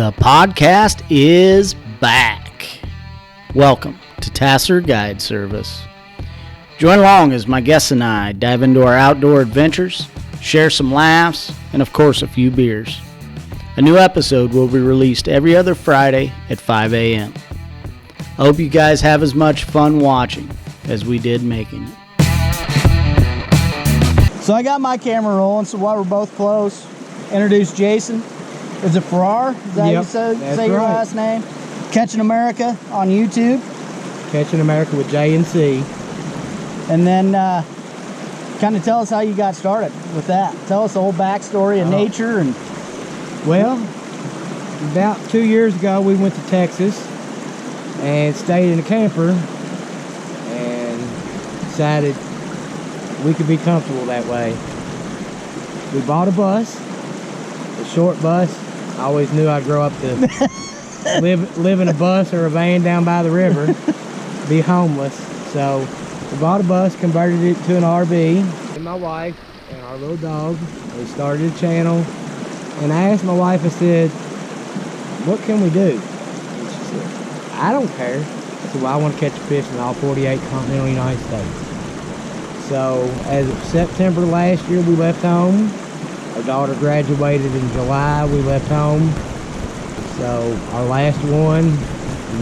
The podcast is back. Welcome to Tasler Guide Service. Join along as my guests and I dive into our outdoor adventures, share some laughs, and of course a few beers. A new episode will be released every other Friday at 5 a.m. I hope you guys have as much fun watching as we did making it. So I got my camera rolling, so while we're both close, introduce Jason. Is it Feerrar? Is that how you say your last name? Catching America on YouTube. Catching America with J and C. And then kind of tell us how you got started with that. Tell us the whole backstory of nature. And well, about 2 years ago we went to Texas and stayed in a camper and decided we could be comfortable that way. We bought a bus, a short bus. I always knew I'd grow up to live in a bus or a van down by the river, be homeless. So we bought a bus, converted it to an RV. And my wife and our little dog, we started a channel. And I asked my wife, I said, what can we do? And she said, I don't care. I said, well, I want to catch fish in all 48 continental United States. So as of September last year, we left home. Our daughter graduated in July. We left home. So our last one,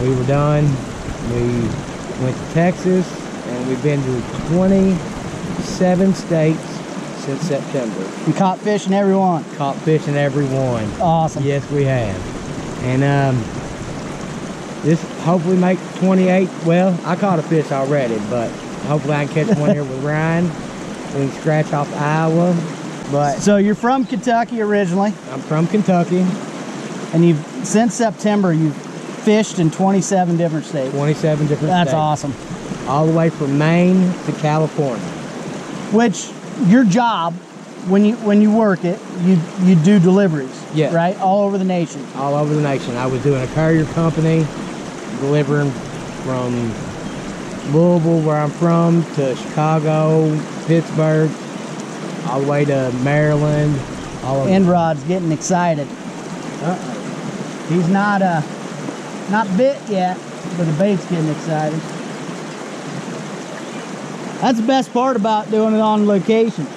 we were done. We went to Texas, and we've been to 27 states since September. You caught fish in every one? Caught fish in every one. Awesome. Yes, we have. And this hopefully make 28. Well, I caught a fish already, but hopefully I can catch one here with Ryan. We can scratch off Iowa. But so you're from Kentucky originally? I'm from Kentucky. And you've since September you've fished in 27 different states. 27 different states. That's awesome. All the way from Maine to California. Which your job, when you work it, you do deliveries. Yeah. Right? All over the nation. All over the nation. I was doing a courier company, delivering from Louisville, where I'm from, to Chicago, Pittsburgh, all the way to Maryland. Endrod's getting excited. He's not bit yet, but the bait's getting excited. That's the best part about doing it on location.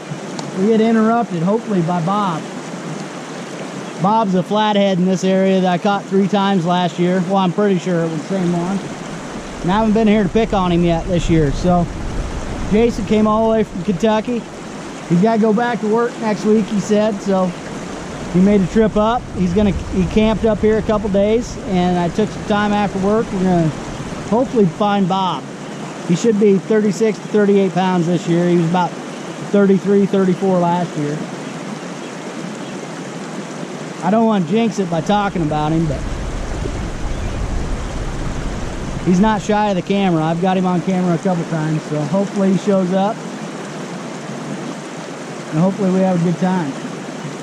We get interrupted, hopefully, by Bob. Bob's a flathead in this area that I caught 3 times last year. Well, I'm pretty sure it was the same one. And I haven't been here to pick on him yet this year. So Jason came all the way from Kentucky. He's got to go back to work next week, he said. So he made a trip up. He camped up here a couple days, and I took some time after work. We're going to hopefully find Bob. He should be 36 to 38 pounds this year. He was about 33, 34 last year. I don't want to jinx it by talking about him, but he's not shy of the camera. I've got him on camera a couple times, so hopefully he shows up. And hopefully we have a good time.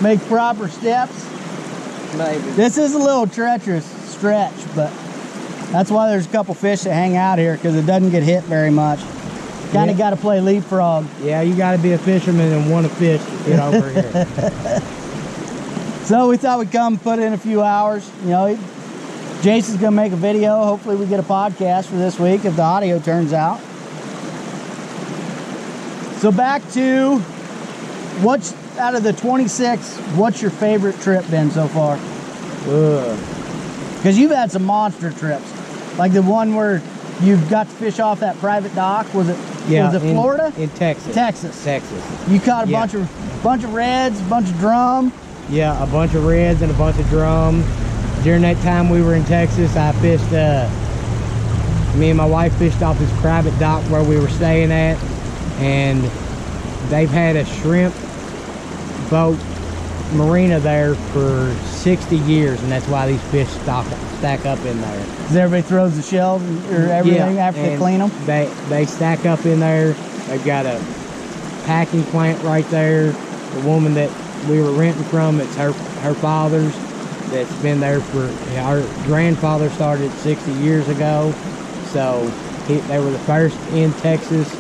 Make proper steps. Maybe. This is a little treacherous stretch, but that's why there's a couple fish that hang out here, because it doesn't get hit very much. Kind of got to play leapfrog. Yeah, you got to be a fisherman and want to fish to get over here. So we thought we'd come put in a few hours. You know, Jason's going to make a video. Hopefully we get a podcast for this week if the audio turns out. So back to what's out of the 26, what's your favorite trip been so far? Because you've had some monster trips. Like the one where you've got to fish off that private dock. Was it Florida? In Texas. Texas. You caught a bunch of reds, a bunch of drum. Yeah, a bunch of reds and a bunch of drum. During that time we were in Texas, I fished, me and my wife fished off this private dock where we were staying at, and they've had a shrimp boat marina there for 60 years, and that's why these fish stack up in there. Because everybody throws the shells or everything after they clean them? They stack up in there. They've got a packing plant right there. The woman that we were renting from, it's her father's, that's been there for, our grandfather started 60 years ago. So they were the first in Texas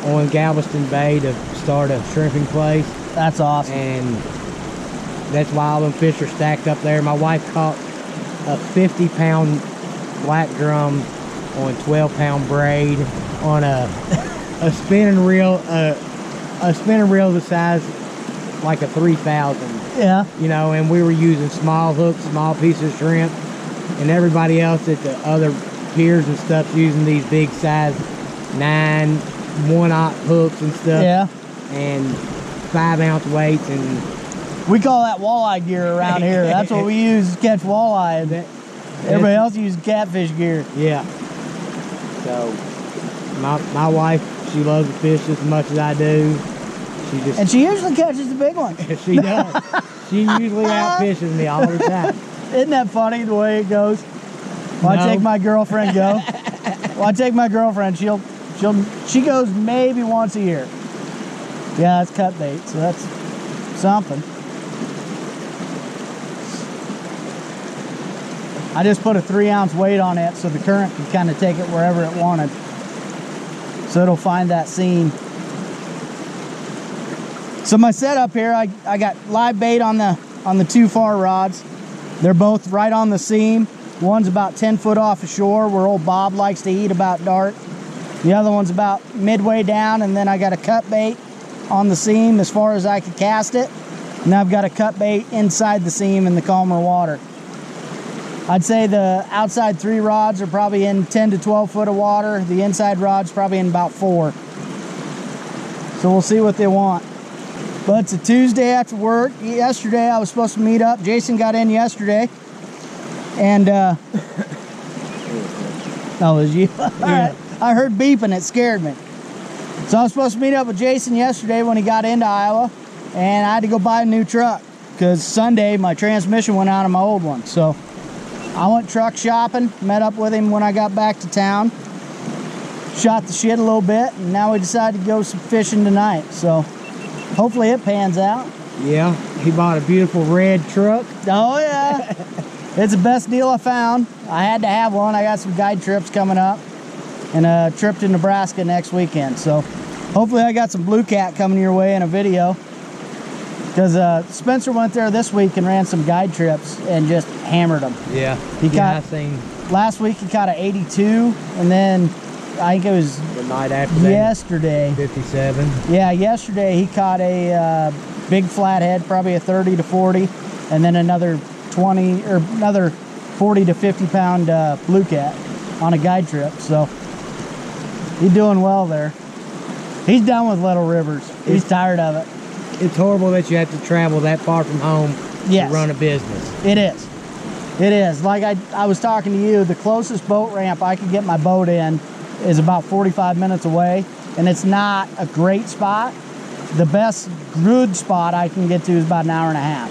on Galveston Bay to start a shrimping place. That's awesome. And that's why all them fish are stacked up there. My wife caught a 50-pound black drum on 12-pound braid on a spinning reel, a spinning reel the size like a 3000. Yeah. You know, and we were using small hooks, small pieces of shrimp, and everybody else at the other piers and stuff using these big size 9 1/0 hooks and stuff. Yeah. And 5-ounce weights, and We call that walleye gear around here. That's what we use to catch walleye. Everybody else uses catfish gear. yeah. So my wife, she loves to fish just as much as I do. And she usually catches the big ones. She does. She usually outfishes me all the time. Isn't that funny the way it goes? When I take my girlfriend go. When I take my girlfriend, she goes maybe once a year. Yeah, it's cut bait, so that's something. I just put a 3-ounce weight on it so the current can kind of take it wherever it wanted. So it'll find that seam. So my setup here, I got live bait on the 2 far rods. They're both right on the seam. One's about 10 foot off the shore where old Bob likes to eat about dark. The other one's about midway down, and then I got a cut bait on the seam as far as I could cast it. And I've got a cut bait inside the seam in the calmer water. I'd say the outside 3 rods are probably in 10 to 12 foot of water. The inside rod's probably in about 4. So we'll see what they want. But it's a Tuesday after work. Yesterday I was supposed to meet up. Jason got in yesterday. And that was you. Yeah. I heard beeping, it scared me. So I was supposed to meet up with Jason yesterday when he got into Iowa, and I had to go buy a new truck because Sunday my transmission went out on my old one. So I went truck shopping, met up with him when I got back to town, shot the shit a little bit, and now we decided to go some fishing tonight. So hopefully it pans out. Yeah, he bought a beautiful red truck. Oh yeah. It's the best deal I found. I had to have one. I got some guide trips coming up and a trip to Nebraska next weekend. So hopefully I got some blue cat coming your way in a video. Because Spencer went there this week and ran some guide trips and just hammered them. Yeah, I seen. Last week he caught an 82, and then I think it was the night after that, yesterday. 57. Yeah, yesterday he caught a big flathead, probably a 30 to 40, and then another 20 or another 40 to 50 pound blue cat on a guide trip. So he's doing well there. He's done with little rivers. He's tired of it. It's horrible that you have to travel that far from home Yes. to run a business. It is. It is. Like I was talking to you, the closest boat ramp I could get my boat in is about 45 minutes away, and it's not a great spot. The best good spot I can get to is about an hour and a half.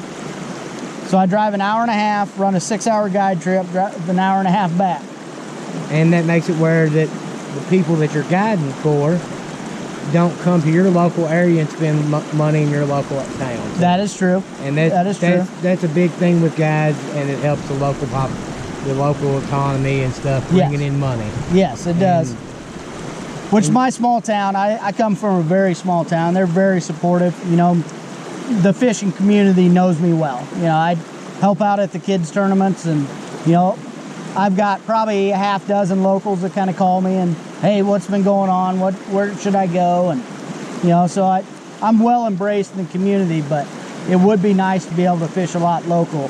So I drive an hour and a half, run a 6-hour guide trip, drive an hour and a half back. And that makes it where that the people that you're guiding for don't come to your local area and spend money in your local town. That is true. And that is true. That's a big thing with guides, and it helps the local economy and stuff, bringing in money. Yes, it does. Which my small town, I come from a very small town. They're very supportive. You know, the fishing community knows me well. You know, I help out at the kids tournaments, and you know, I've got probably a half dozen locals that kind of call me and, hey, what's been going on? Where should I go? And you know, so I'm well embraced in the community, but it would be nice to be able to fish a lot local.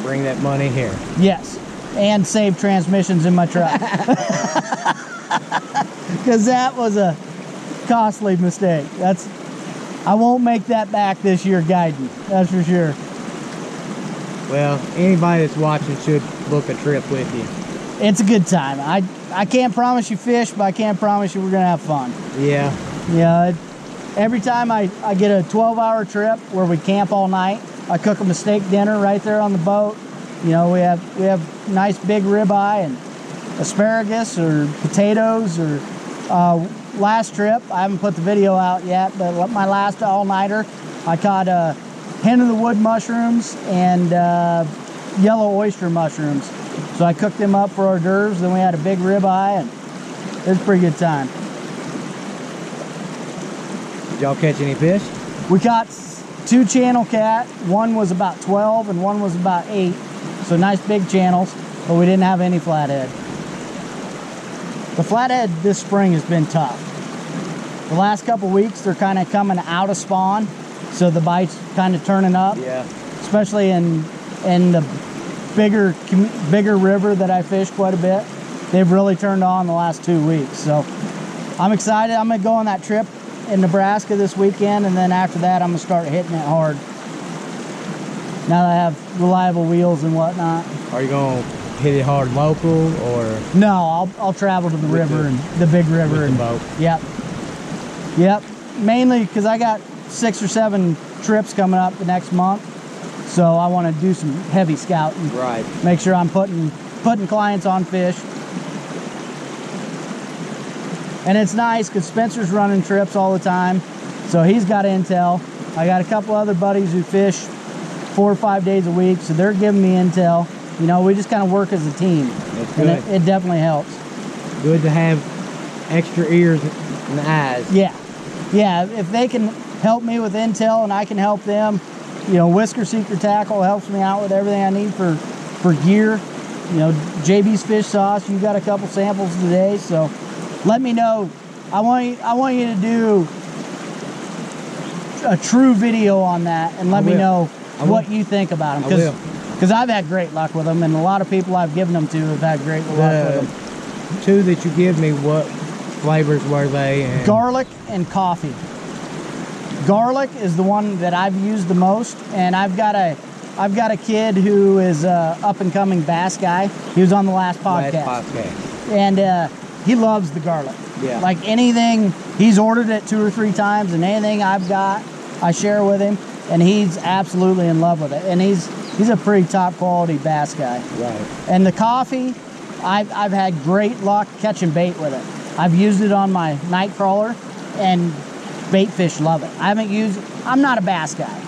Bring that money here. Yes, and save transmissions in my truck. Because that was a costly mistake. I won't make that back this year guiding, that's for sure. Well, anybody that's watching should book a trip with you. It's a good time. I can't promise you fish, but I can promise you we're gonna have fun. Yeah. Yeah. Every time I get a 12-hour trip where we camp all night, I cook them a steak dinner right there on the boat. You know, we have nice big ribeye and asparagus or potatoes or last trip, I haven't put the video out yet, but my last all-nighter, I caught hen of the wood mushrooms and yellow oyster mushrooms. So I cooked them up for hors d'oeuvres, then we had a big ribeye, and it was a pretty good time. Did y'all catch any fish? We caught 2 channel cat. One was about 12 and one was about 8. So nice big channels, but we didn't have any flathead. The flathead this spring has been tough. The last couple weeks, they're kind of coming out of spawn, so the bite's kind of turning up. Yeah. Especially in the bigger river that I fish quite a bit. They've really turned on the last 2 weeks. So I'm excited. I'm gonna go on that trip in Nebraska this weekend, and then after that, I'm gonna start hitting it hard. Now that I have reliable wheels and whatnot. Are you gonna hit it hard local, or? No, I'll travel to the river and the big river and boat. Yep. Mainly because I got 6 or 7 trips coming up the next month, so I want to do some heavy scouting. Right. Make sure I'm putting clients on fish. And it's nice because Spencer's running trips all the time, so he's got intel. I got a couple other buddies who fish 4 or 5 days a week, so they're giving me intel. You know, we just kind of work as a team. That's good. And it definitely helps. Good to have extra ears and eyes. Yeah, if they can help me with intel and I can help them, you know, Whisker Seeker Tackle helps me out with everything I need for gear. You know, JB's Fish Sauce, you got a couple samples today, so let me know. I want you to do a true video on that and let me know what you think about them. Because I've had great luck with them, and a lot of people I've given them to have had great luck with them. 2 that you give me, what flavors were they? And garlic and coffee. Garlic is the one that I've used the most, and I've got a kid who is a up and coming bass guy. He was on the last podcast. And he loves the garlic. Yeah. Like anything, he's ordered it 2 or 3 times, and anything I've got, I share with him, and he's absolutely in love with it. And he's a pretty top quality bass guy. Right. And the coffee, I've had great luck catching bait with it. I've used it on my night crawler, and bait fish love it. I'm not a bass guy,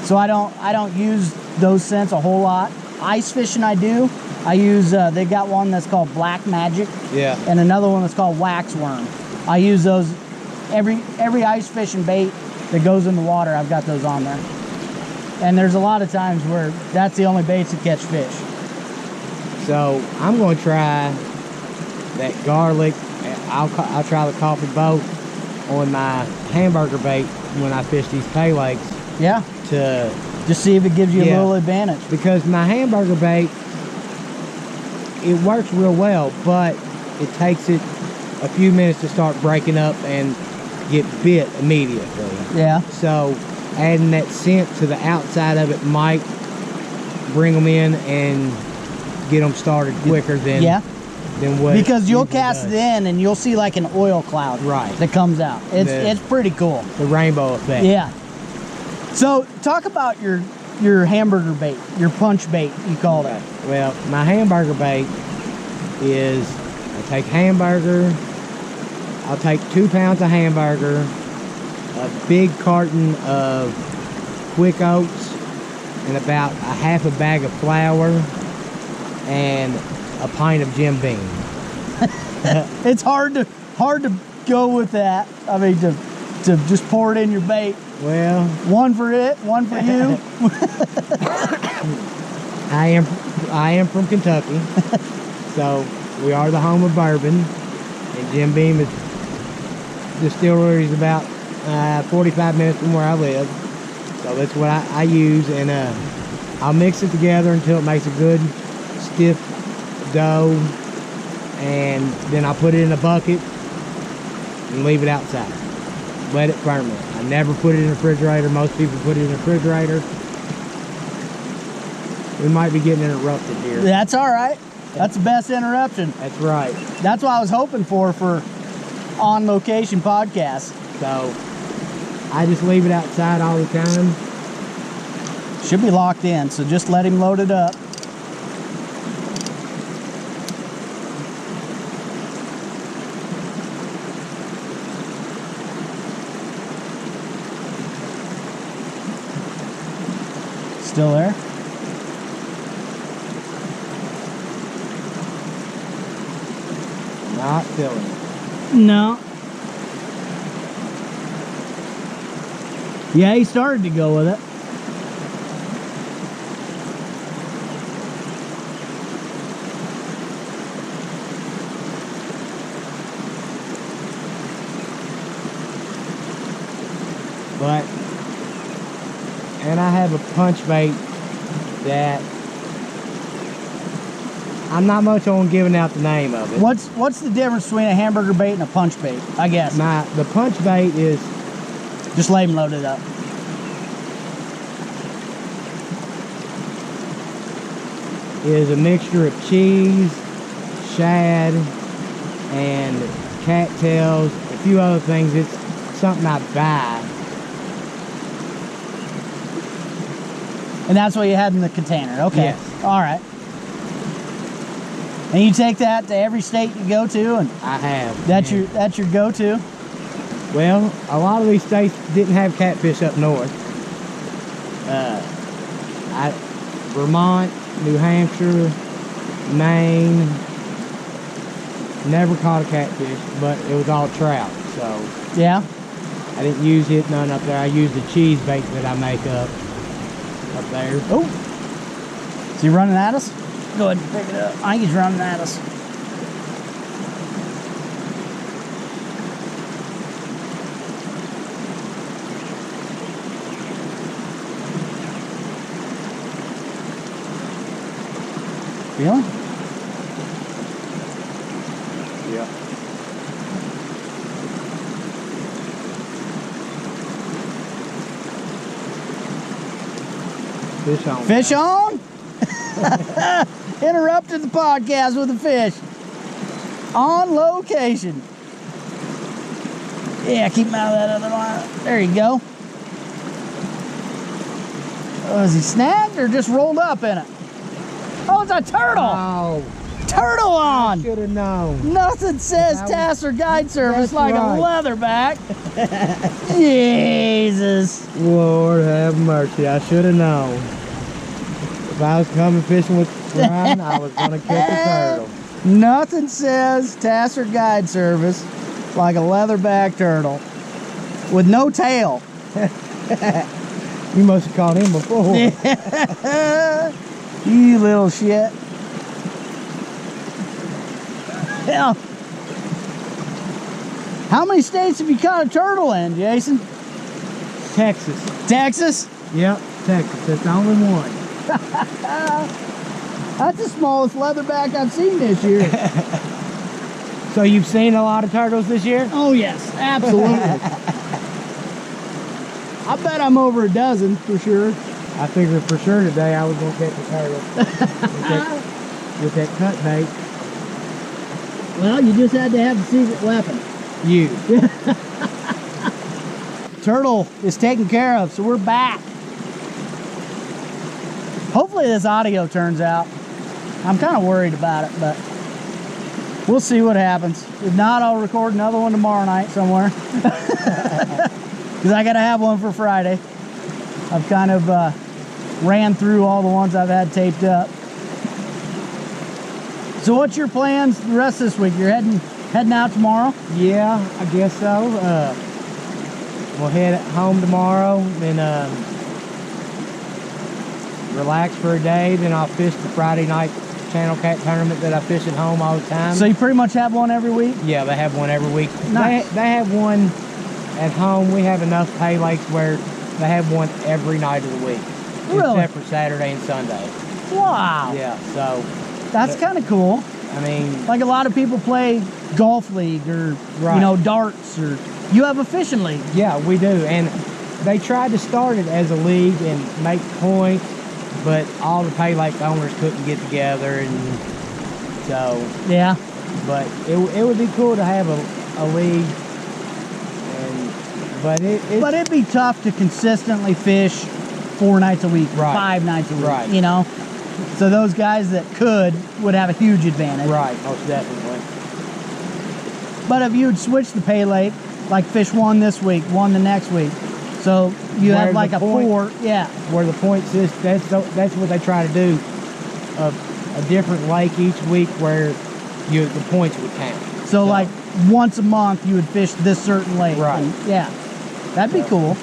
so I don't use those scents a whole lot. Ice fishing I do. I use, they got one that's called Black Magic. Yeah. And another one that's called Waxworm. I use those, every ice fishing bait that goes in the water, I've got those on there. And there's a lot of times where that's the only baits that catch fish. So I'm going to try that garlic. I'll try the coffee boat on my hamburger bait when I fish these pay lakes. Yeah. To just see if it gives you a little advantage. Because my hamburger bait, it works real well, but it takes it a few minutes to start breaking up and get bit immediately. Yeah. So adding that scent to the outside of it might bring them in and get them started quicker than what. Because you'll cast it in and you'll see like an oil cloud that comes out. It's pretty cool. The rainbow effect. Yeah. So talk about your hamburger bait, your punch bait, you call it. Well, my hamburger bait is, I take hamburger, I'll take 2 pounds of hamburger, a big carton of quick oats, and about a half a bag of flour, and a pint of Jim Beam. It's hard to go with that. I mean, to just pour it in your bait. Well, one for it, one for you. I am from Kentucky, so we are the home of bourbon, and Jim Beam distillery is about 45 minutes from where I live. So that's what I use, and I'll mix it together until it makes a good stiff dough, and then I'll put it in a bucket and leave it outside. Let it ferment. I never put it in the refrigerator. Most people put it in the refrigerator. We might be getting interrupted here. That's all right. That's the best interruption. That's right. That's what I was hoping for on location podcasts. So I just leave it outside all the time. Should be locked in, so just let him load it up. Still there? Not filling it. No. Yeah, he started to go with it. And I have a punch bait that I'm not much on giving out the name of it. What's the difference between a hamburger bait and a punch bait, I guess? The punch bait is just lay them loaded up. Is a mixture of cheese, shad, and cattails, a few other things. It's something I buy. And that's what you had in the container. Okay. Yes. All right. And you take that to every state you go to, and I have. that's your go-to. Well, a lot of these states didn't have catfish up north. Vermont, New Hampshire, Maine, never caught a catfish, but it was all trout. So Yeah. I didn't use it none up there. I used the cheese bait that I make up there. Oh. Is he running at us? Go ahead and pick it up. I think he's running at us. Really? Yeah. Fish on. Fish on? Interrupted the podcast with a fish. On location. Yeah, keep him out of that other line. There you go. Oh, is he snagged or just rolled up in it? Oh, it's a turtle! Oh, Turtle on! should have known. Nothing says Tasler Guide Service That's like right. a leatherback. Jesus. Lord have mercy. I should have known. If I was coming fishing with Ryan, I was going to catch a turtle. Nothing says Tasler Guide Service like a leatherback turtle with no tail. You must have caught him before. You little shit. Yeah. How many states have you caught a turtle in, Jason? Texas. Texas? Yep, Texas. That's the only one. That's the smallest leatherback I've seen this year. So you've seen a lot of turtles this year? Oh yes, absolutely. I bet I'm over a dozen for sure. I figured for sure today I was going to catch a turtle. with that cut bait. Well, you just had to have the secret weapon. You. Turtle is taken care of, so we're back. Hopefully this audio turns out. I'm kind of worried about it, but we'll see what happens. If not, I'll record another one tomorrow night somewhere. Because I got to have one for Friday. I've kind of ran through all the ones I've had taped up. So what's your plans the rest of this week? You're heading out tomorrow? Yeah, I guess so. We'll head home tomorrow, then relax for a day, then I'll fish the Friday night channel cat tournament that I fish at home all the time. So you pretty much have one every week? Yeah, they have one every week. Nice. They have one at home. We have enough pay lakes where they have one every night of the week. Really? Except for Saturday and Sunday. Wow. Yeah, so That's kind of cool. I mean, Like a lot of people play golf league or, Right. you know, darts, or you have a fishing league. yeah, we do. And they tried to start it as a league and make points, but all the pay lake owners couldn't get together, and so, Yeah. but it would be cool to have a league, but But it'd be tough to consistently fish 4 nights a week, Right. 5 nights a week, Right. you know? So those guys that could would have a huge advantage. right, most definitely. But if you'd switch the pay lake, like fish one this week, one the next week, so you Where have like the a point- 4, yeah. Where the point system, that's what they try to do, a different lake each week where the points would count. So like once a month you would fish this certain lake. Right. And, yeah. That'd be cool.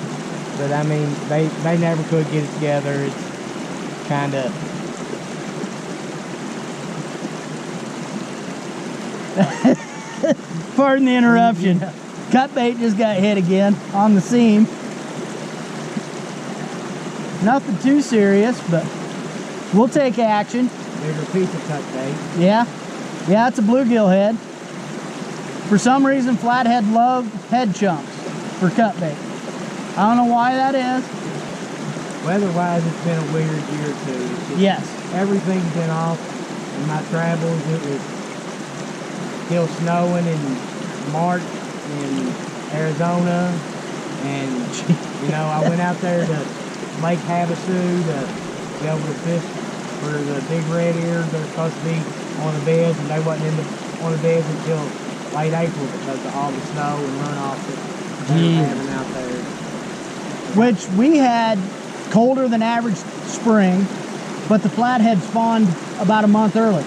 But I mean, they never could get it together. It's kind of, Pardon the interruption. Cut bait just got hit again on the seam. Nothing too serious, but we'll take action. There's a piece of cut bait. Yeah. Yeah, it's a bluegill head. For some reason, Flathead loved head chunks for cut bait. I don't know why that is. Weather-wise, it's been a weird year or two. Yes. Everything's been off in my travels. It was still snowing in March in Arizona. And, you know, I went out there to Lake Havasu to be able to fish for the big red ears that are supposed to be on the beds, and they wasn't on the beds until late April because of all the snow and runoff that they were having out there. Which we had colder than average spring, but the Flathead spawned about a month early.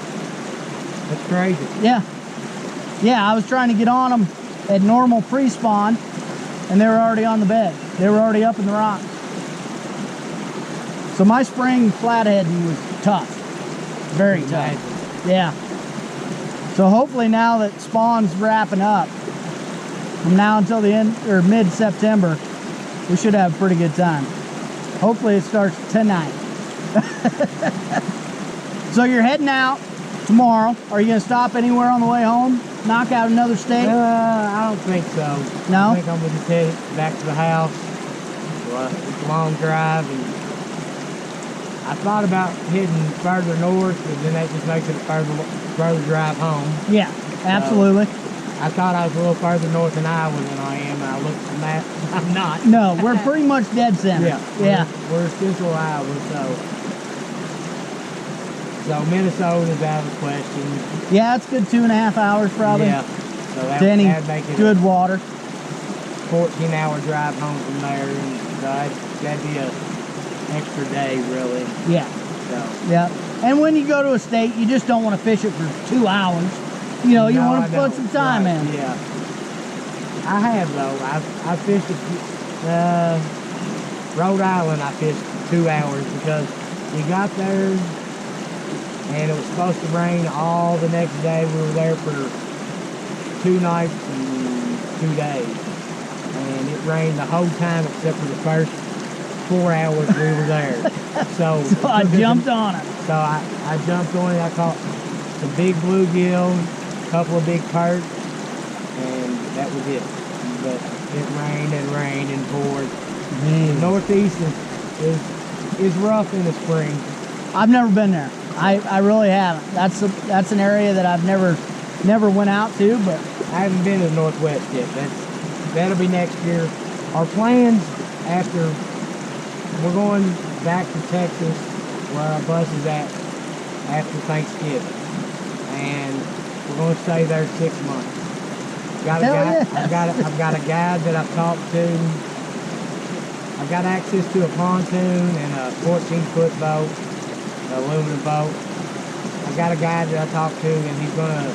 That's crazy. Yeah. Yeah, I was trying to get on them at normal pre-spawn, and they were already on the bed. They were already up in the rocks. So my spring Flathead was tough. Very tough. Yeah. So hopefully now that spawn's wrapping up, from now until the end or mid-September, we should have a pretty good time. Hopefully it starts tonight. So you're heading out tomorrow. Are you going to stop anywhere on the way home? Knock out another state? I don't think so. No? I think I'm going to just head back to the house. It's a long drive, and I thought about heading further north, but then that just makes it a further drive home. Yeah, absolutely. I thought I was a little further north in Iowa than I am, and I looked at the map. I'm not. No, we're pretty much dead center. Yeah. We're central Iowa, so Minnesota is out of the question. Yeah, it's good 2.5 hours probably. Yeah. So that'd make it good water. 14-hour drive home from there, and so that'd be a extra day, really. Yeah. So. Yeah. And when you go to a state, you just don't want to fish it for 2 hours. You know, you want to put some time in. Yeah. I have, though. I fished Rhode Island. I fished 2 hours because we got there and it was supposed to rain all the next day. We were there for 2 nights and 2 days. And it rained the whole time except for the first 4 hours we were there. So I jumped on it. So I jumped on it. I caught some big bluegill, a couple of big perch, and that was it. But it rained and rained and poured. The Northeast is rough in the spring. I've never been there. I really haven't. That's an area that I've never went out to, but I haven't been to the Northwest yet. That'll be next year. Our plans after we're going back to Texas where our bus is at after Thanksgiving, and we're going to stay there 6 months. I've got a guide that I've talked to. I've got access to a pontoon and a 14-foot boat, an aluminum boat. I've got a guide that I talked to, and he's going to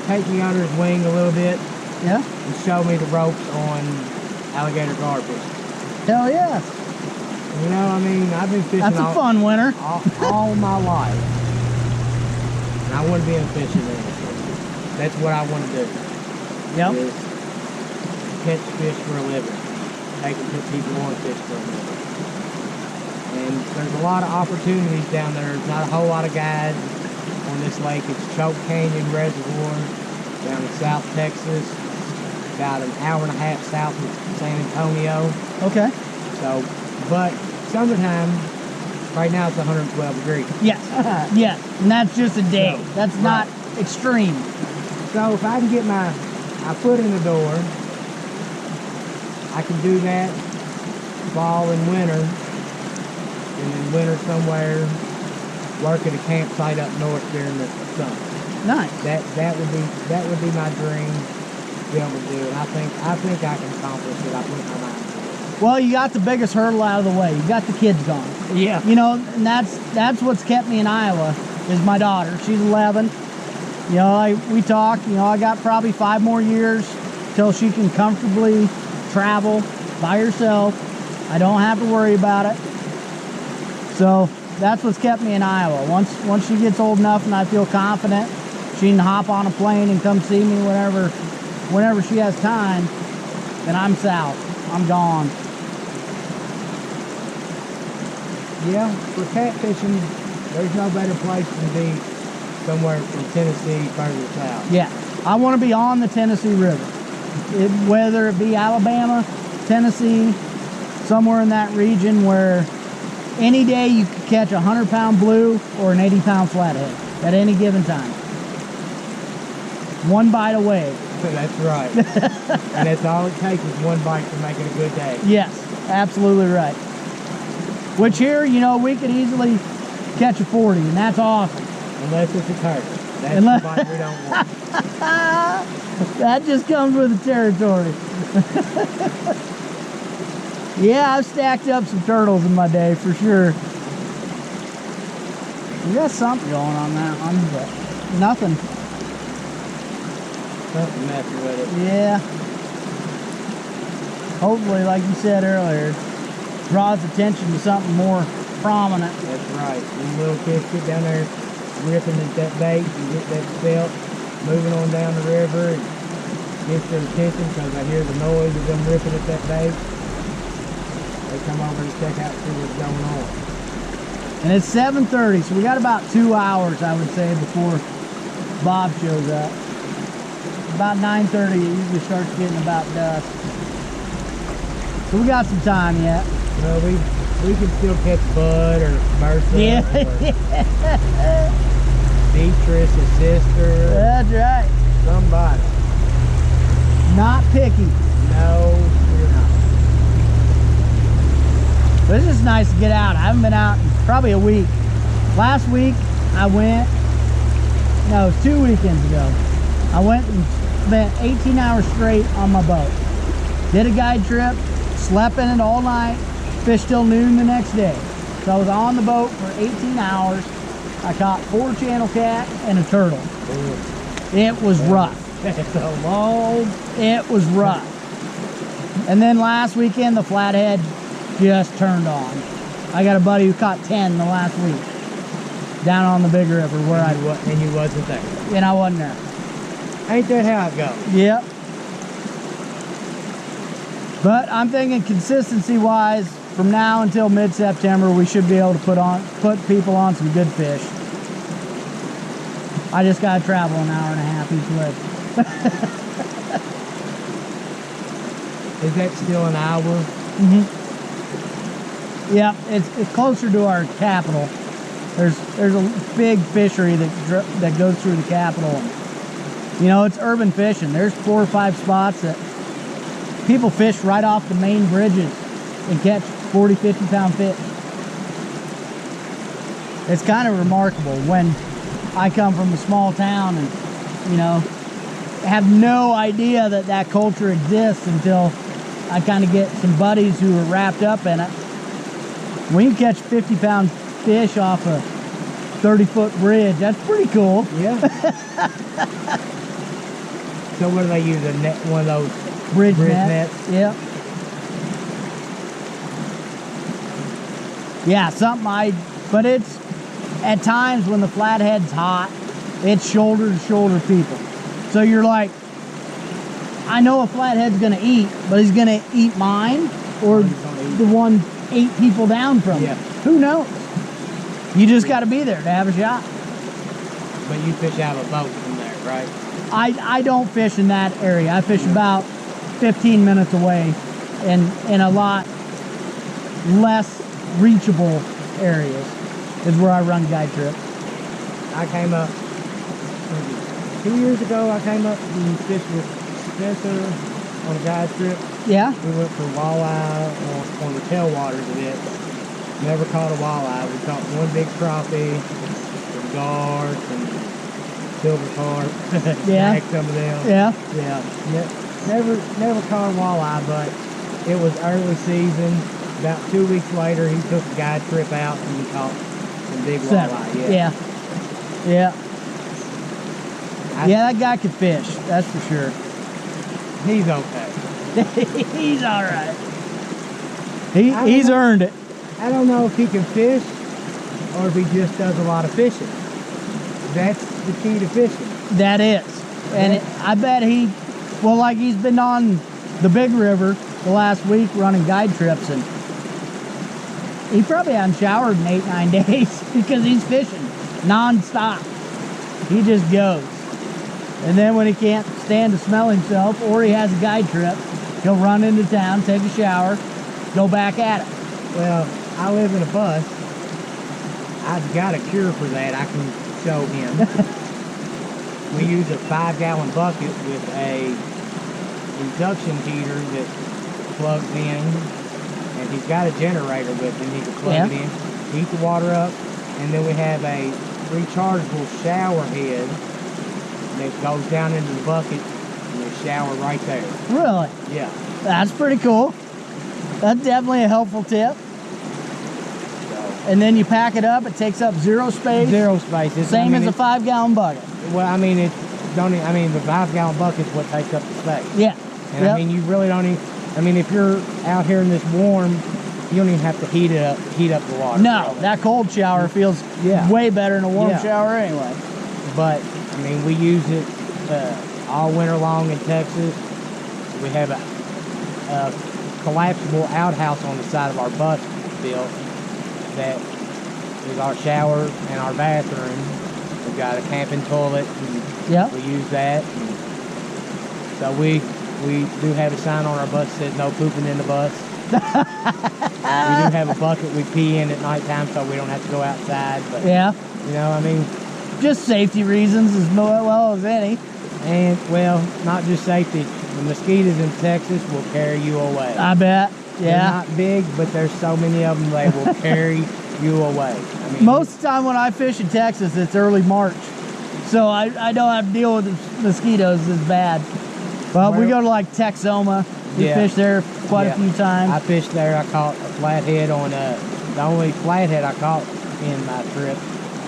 take me under his wing a little bit. Yeah. And show me the ropes on alligator garfish. Hell yeah. You know, I mean, I've been fishing That's a fun winter. all my life. And I want to be in a fishing industry. That's what I want to do. Yep. Is catch fish for a living. Take people on fish for a living. And there's a lot of opportunities down there. There's not a whole lot of guides on this lake. It's Choke Canyon Reservoir down in South Texas. About an hour and a half south of San Antonio. Okay. So, but summertime, right now it's 112 degrees. Yes. Yeah. And that's just a day. That's not extreme. So if I can get my foot in the door, I can do that fall and winter, and then winter somewhere, work at a campsite up north during the summer. Nice. That would be my dream to be able to do, and I think I can accomplish it. I put my mind to it. Well, you got the biggest hurdle out of the way. You got the kids gone. Yeah. You know, and that's what's kept me in Iowa is my daughter. She's 11. You know, we talk. You know, I got probably 5 more years till she can comfortably travel by herself. I don't have to worry about it. So that's what's kept me in Iowa. Once she gets old enough and I feel confident, she can hop on a plane and come see me whenever she has time, then I'm south. I'm gone. Yeah, for catfishing, there's no better place than to be somewhere from Tennessee further south. Yeah, I want to be on the Tennessee River. Whether it be Alabama, Tennessee, somewhere in that region where any day you could catch a 100-pound blue or an 80-pound flathead at any given time. One bite away. That's right. And that's all it takes is one bite to make it a good day. Yes, absolutely right. Which here, you know, we could easily catch a 40, and that's awesome. Unless it's a turtle. That's the bite we don't want. That just comes with the territory. Yeah, I've stacked up some turtles in my day for sure. We got something going on that one, but nothing. Something messing with it. Yeah. Hopefully, like you said earlier, draws attention to something more prominent. That's right. These little kids get down there ripping at that bait and get that felt, moving on down the river, and gets their attention because I hear the noise of them ripping at that bait. They come over to check out, see what's going on. And it's 7:30, so we got about 2 hours, I would say, before Bob shows up. About 9:30, it usually starts getting about dusk. So we got some time yet. Well, we can still catch bud or Bertha Yeah. or Beatrice, his sister. That's right. Somebody. Not picky. No, you're not. But it's just nice to get out. I haven't been out in probably a week. Last week, I went, no, it was 2 weekends ago. I went and spent 18 hours straight on my boat. Did a guide trip, slept in it all night, fished till noon the next day. So I was on the boat for 18 hours. I caught 4 channel cat and a turtle. Ooh. It was rough. That's so long. It was rough. And then last weekend, the Flathead just turned on. I got a buddy who caught 10 the last week down on the big river where and you wasn't there. and I wasn't there. Ain't that how it goes? Yep. But I'm thinking consistency wise, from now until mid-September, we should be able to put people on some good fish. I just gotta travel an hour and a half each way. Is that still an hour? Mm-hmm. Yeah, it's closer to our capital. There's a big fishery that goes through the capital. You know, it's urban fishing. There's 4 or 5 spots that people fish right off the main bridges and catch 40, 50-pound fish. It's kind of remarkable when I come from a small town and, you know, have no idea that that culture exists until I kind of get some buddies who are wrapped up in it. When you catch 50-pound fish off a 30-foot bridge, that's pretty cool. Yeah. So what do they use? A net, one of those Bridge nets? nets. Yep. Yeah, but it's at times when the Flathead's hot, it's shoulder to shoulder people. So you're like, I know a Flathead's gonna eat, but he's gonna eat mine or the one 8 people down from Yeah. him. Who knows? You just gotta be there to have a shot. But you fish out of a boat from there, right? I don't fish in that area. I fish about 15 minutes away in a lot less reachable areas is where I run guide trips. I came up 2 years ago. I came up and fished with Spencer on a guide trip. Yeah? We went for walleye on the tailwaters of it. Never caught a walleye. We caught one big crappie, some gar, some silver carp. Yeah. Snagged some of them. Yeah. Yeah. Never caught a walleye, but it was early season. About 2 weeks later, he took a guide trip out and he caught some big walleye. Yeah. Yeah. Yeah, that guy could fish. That's for sure. He's okay. He's all right. He's earned it. I don't know if he can fish or if he just does a lot of fishing. That's the key to fishing. That is. And I bet like he's been on the big river the last week running guide trips, and He probably hasn't showered in 8-9 days because he's fishing non-stop. He just goes. And then when he can't stand to smell himself or he has a guide trip, he'll run into town, take a shower, go back at it. Well, I live in a bus. I've got a cure for that I can show him. We use a 5-gallon bucket with a induction heater that plugs in, and he's got a generator with him. He can plug it in, heat the water up, and then we have a rechargeable shower head that goes down into the bucket, and they shower right there. Really? Yeah. That's pretty cool. That's definitely a helpful tip. And then you pack it up, it takes up 0 space. 0 space. Same as a 5-gallon bucket. Well, I mean, the 5-gallon bucket's what takes up the space. Yeah. And I mean, you really don't even, I mean, if you're out here in this warm, you don't even have to heat up the water. No, that cold shower feels way better than a warm shower anyway. But, I mean, we use it all winter long in Texas. We have a collapsible outhouse on the side of our bus built that is our shower and our bathroom. We've got a camping toilet. We use that. So we do have a sign on our bus that says no pooping in the bus. We do have a bucket we pee in at nighttime so we don't have to go outside. But, you know, I mean, just safety reasons as well as any. And, well, not just safety. The mosquitoes in Texas will carry you away. I bet. They're not big, but there's so many of them they will carry you away. I mean, most of the time when I fish in Texas, it's early March. So I don't have to deal with the mosquitoes as bad. Well, we go to like Texoma. We fish there quite a few times. I fished there. I caught a flathead on the only flathead I caught in my trip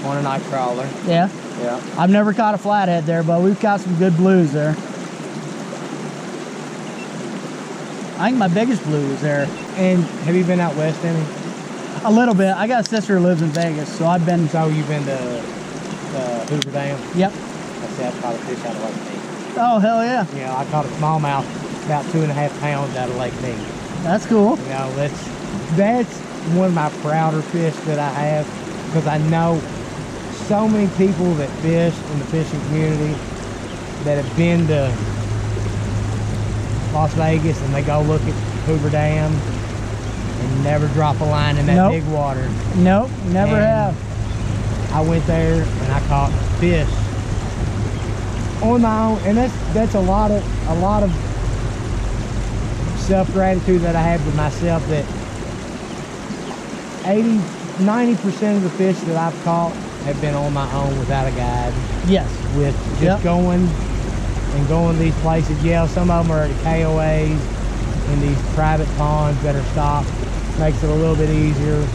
on a night crawler. Yeah? Yeah. I've never caught a flathead there, but we've caught some good blues there. I think my biggest blue was there. And have you been out west any? A little bit. I got a sister who lives in Vegas, so I've been. So you've been to Hoover Dam? Yep. I see I caught a fish out of Lake Mead. Oh, hell yeah. Yeah, I caught a smallmouth about 2.5 pounds out of Lake Mead. That's cool. You know, that's one of my prouder fish that I have, because I know so many people that fish in the fishing community that have been to Las Vegas and they go look at Hoover Dam and never drop a line in that big water. Nope, never have. I went there and I caught fish on my own, and that's a lot of self-gratitude that I have with myself, that 90% of the fish that I've caught have been on my own without a guide. Yes. With just going to these places. Yeah, some of them are at KOAs in these private ponds that are stocked. Makes it a little bit easier,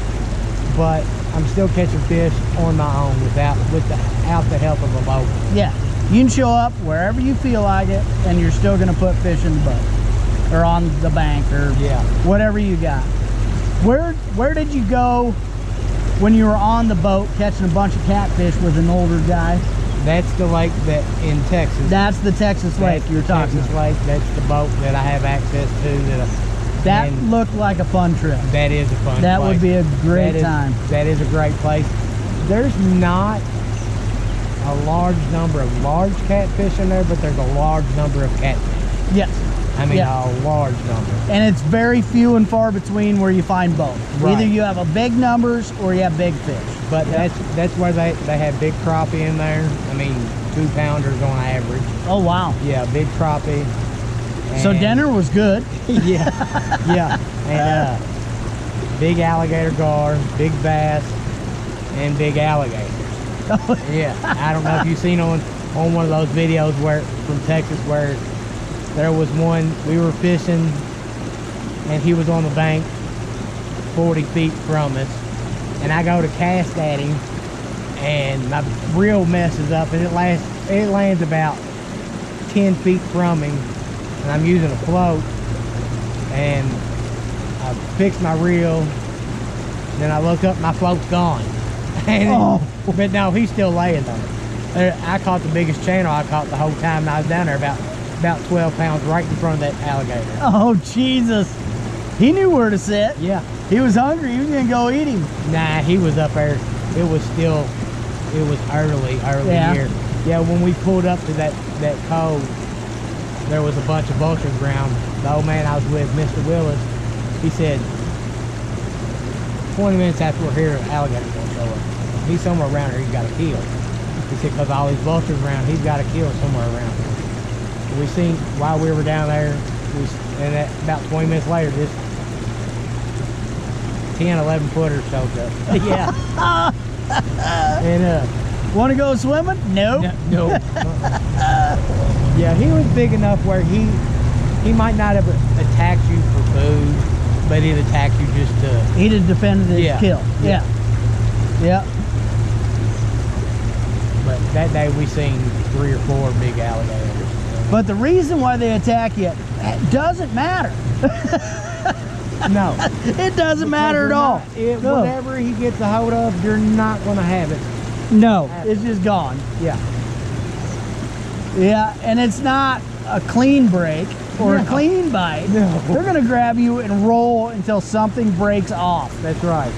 but I'm still catching fish on my own without the help of a boat. Yeah, you can show up wherever you feel like it, and you're still going to put fish in the boat or on the bank or whatever you got. Where did you go when you were on the boat catching a bunch of catfish with an older guy? That's the lake that in Texas. That's the Texas lake you're talking about. Texas lake. That's the boat that I have access to. That looked like a fun trip. That is a fun place. That would be a great time. That is a great place. There's not a large number of large catfish in there, but there's a large number of catfish. Yes. I mean, a large number. And it's very few and far between where you find both. Right. Either you have a big numbers or you have big fish. But that's where they have big crappie in there. I mean, 2-pounders on average. Oh, wow. Yeah, big crappie. So dinner was good. Yeah. And big alligator gar, big bass, and big alligators. Yeah. I don't know if you've seen on one of those videos from Texas where there was one, we were fishing and he was on the bank 40 feet from us, and I go to cast at him and my reel messes up and it lands about 10 feet from him, and I'm using a float, and I fix my reel, then I look up, my float's gone. But no, he's still laying there. I caught the biggest channel I caught the whole time I was down there, about 12 pounds right in front of that alligator. Oh, Jesus. He knew where to sit. Yeah. He was hungry. He was gonna go eat him. Nah, he was up there. It was early Yeah. year. Yeah, when we pulled up to that cove, there was a bunch of vultures around. The old man I was with, Mr. Willis, he said, 20 minutes after we're here, alligator's gonna show up. He's somewhere around here, he's got to kill. He said, because all these vultures around, he's got to kill somewhere around here. And we seen, while we were down there, and about 20 minutes later, this 10, 11 footer showed up. Yeah. And Want to go swimming? Nope. no. Yeah, he was big enough where he might not have attacked you for food, but he'd attack you just to... He'd have defended his kill. Yeah. Yeah. But that day we seen 3 or 4 big alligators. But the reason why they attack you doesn't matter. No. It doesn't matter at all. No. Whatever he gets a hold of, you're not going to have it. No, it's just gone. Yeah. Yeah, and it's not a clean break or a clean bite. No. They're going to grab you and roll until something breaks off. That's right.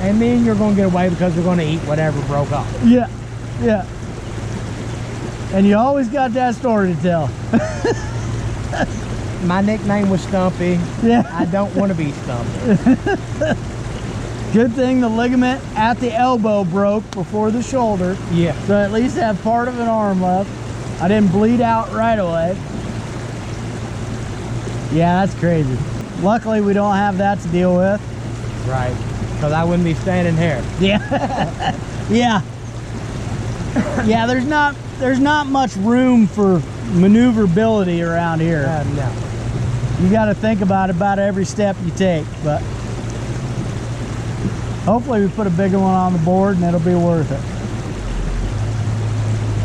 And then you're going to get away because they're going to eat whatever broke off. Yeah, yeah. And you always got that story to tell. My nickname was Stumpy. Yeah. I don't want to be Stumpy. Good thing the ligament at the elbow broke before the shoulder. Yeah. So at least I have part of an arm left. I didn't bleed out right away. Yeah, that's crazy. Luckily, we don't have that to deal with. Right. Because I wouldn't be standing here. Yeah. Yeah. Yeah, there's not much room for maneuverability around here. No. You got to think about every step you take, but hopefully we put a bigger one on the board and it'll be worth it.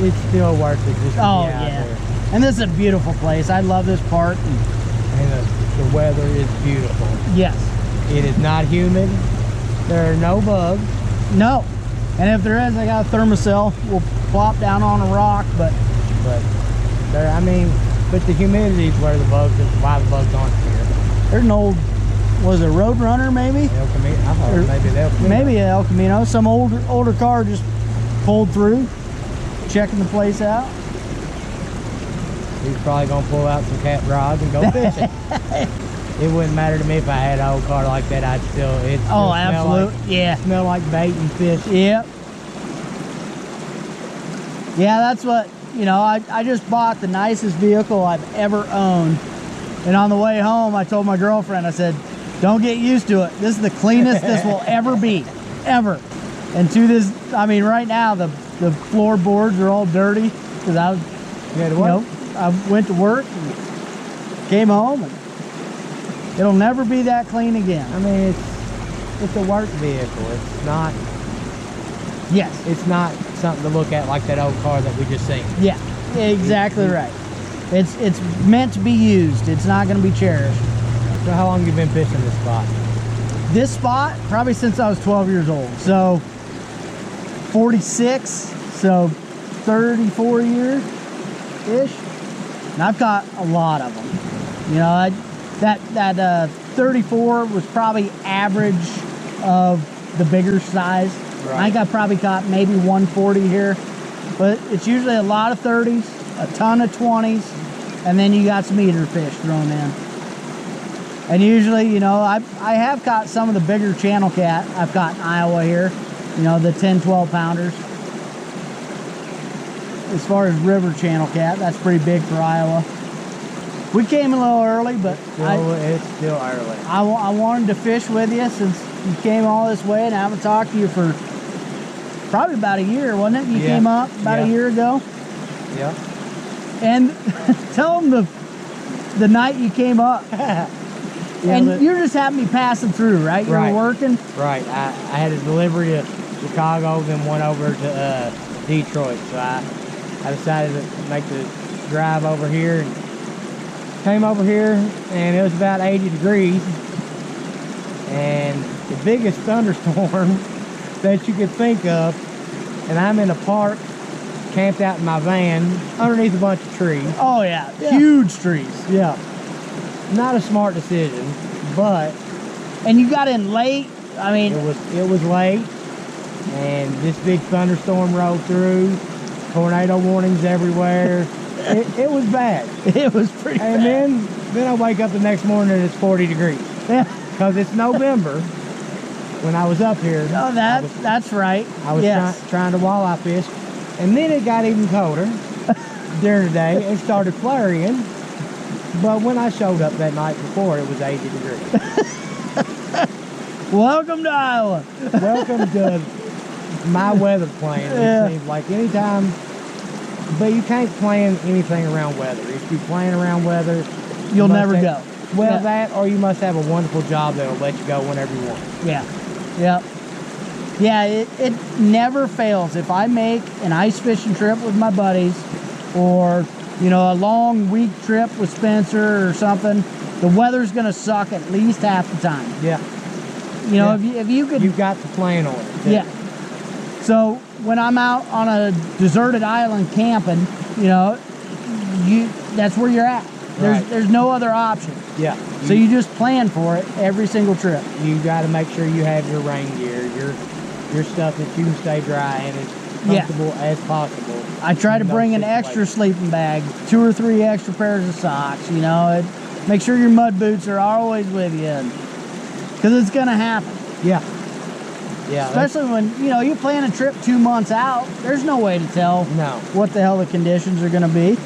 It's still worth it just to be out there. And this is a beautiful place. I love this park. And the weather is beautiful. Yes. It is not humid. There are no bugs. No. And if there is, I got a thermocell. We'll plop down on a rock, but there, I mean, but the humidity is why the bugs aren't here. There's an old, was it Roadrunner maybe? El Camino. I thought it was maybe the El Camino. Maybe El Camino. Some older car just pulled through, checking the place out. He's probably gonna pull out some cat rods and go fishing. It wouldn't matter to me if I had an old car like that. I'd still smell like bait and fish. Yep. Yeah, that's what, you know, I just bought the nicest vehicle I've ever owned. And on the way home, I told my girlfriend, I said, don't get used to it. This is the cleanest this will ever be, ever. And to this, I mean, right now, the floorboards are all dirty because I was, I went to work and came home, and it'll never be that clean again. I mean, it's a work vehicle. It's not. Yes. It's not something to look at like that old car that we just seen. Yeah, exactly right. It's meant to be used. It's not going to be cherished. So how long have you been fishing this spot? This spot, probably since I was 12 years old. So 46, so 34 years-ish. And I've caught a lot of them. You know, that 34 was probably average of the bigger size. Right. I think I probably caught maybe 140 here. But it's usually a lot of 30s, a ton of 20s, and then you got some eater fish thrown in. And usually, you know, I have caught some of the bigger channel cat I've caught in Iowa here. You know, the 10, 12 pounders. As far as river channel cat, that's pretty big for Iowa. We came a little early, but it's still early. I wanted to fish with you since you came all this way, and I haven't talked to you for probably about a year, wasn't it? You came up about a year ago. Yeah. And tell them the night you came up. And you just happened to be passing through, right? You were working? Right. I had a delivery to Chicago, then one over to Detroit. So I decided to make the drive over here. And came over here, and it was about 80 degrees. And the biggest thunderstorm that you could think of. And I'm in a park, camped out in my van, underneath a bunch of trees. Oh, yeah. Huge trees. Yeah. not a smart decision, but And you got in late. I mean, it was late, and this big thunderstorm rolled through. Tornado warnings everywhere. It was bad. it was pretty And bad. then I wake up the next morning and it's 40 degrees. Yeah. Because it's November when I was up here. Oh, that's right. I was yes. trying to walleye fish. And then it got even colder during the day and started flurrying. But when I showed up that night before, it was 80 degrees. Welcome to Iowa. Welcome to my weather plan. Yeah. It seems like anytime, but you can't plan anything around weather. If you plan around weather, You'll must never have- go. Well, Yeah. that, or you must have a wonderful job that'll let you go whenever you want. Yeah. Yep. Yeah, it never fails. If I make an ice fishing trip with my buddies, or a long week trip with Spencer or something, the weather's gonna suck at least half the time. Yeah. Yeah. If you could, You've got to plan on it. yeah. So when I'm out on a deserted island camping, that's where you're at. There's no other option. Yeah. So you just plan for it every single trip. You got to make sure you have your rain gear, your stuff that you can stay dry and as comfortable as possible. I try to in those bring an extra situations. sleeping bag, 2 or 3 extra pairs of socks. Make sure your mud boots are always with you, because it's gonna happen. Yeah. Yeah. Especially when you plan a trip 2 months out. There's no way to tell No. what the hell the conditions are gonna be.